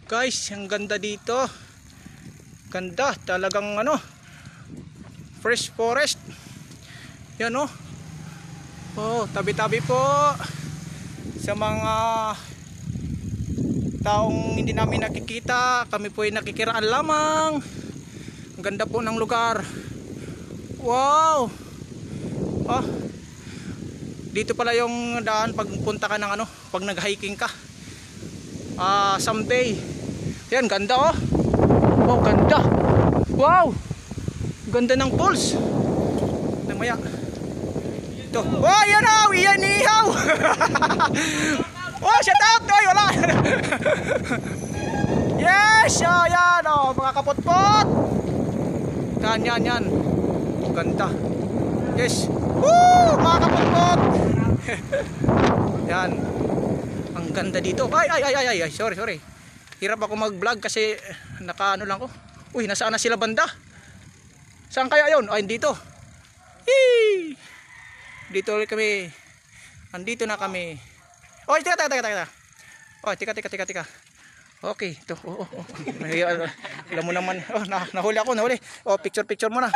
Guys, ang ganda dito. Ganda, talagang ano, fresh forest. Yan oh. Oh, tabi-tabi po sa mga taong hindi namin nakikita. Kami po ay nakikiraan lamang. Ang ganda po ng lugar. Wow. Oh. Dito pala yung daan pag punta ka ng ano, pag nag-hiking ka. Someday. Yan, ganda oh. Oh, ganda. Wow. Ganda ng falls. Namaya. Ito. Oh, yan oh, yan ihaw. Oh, shout out. Oy, wala. Yes, oh, yan oh, mga kapot-pot. Yan. Ganda. Yes. Woo, mga kapot-pot. Yan. Ang ganda dito. Ay, sorry. Hirap ako mag-vlog kasi naka ano lang ko. Uy, nasaan na sila banda? Saan kaya 'yon? Ay, dito. Hee! Dito ulit kami. Andito na kami. Oy, teka. Oh, teka. Okay, ito. Oh. Alam mo naman. Oh, nahuli ako. Oh, picture muna.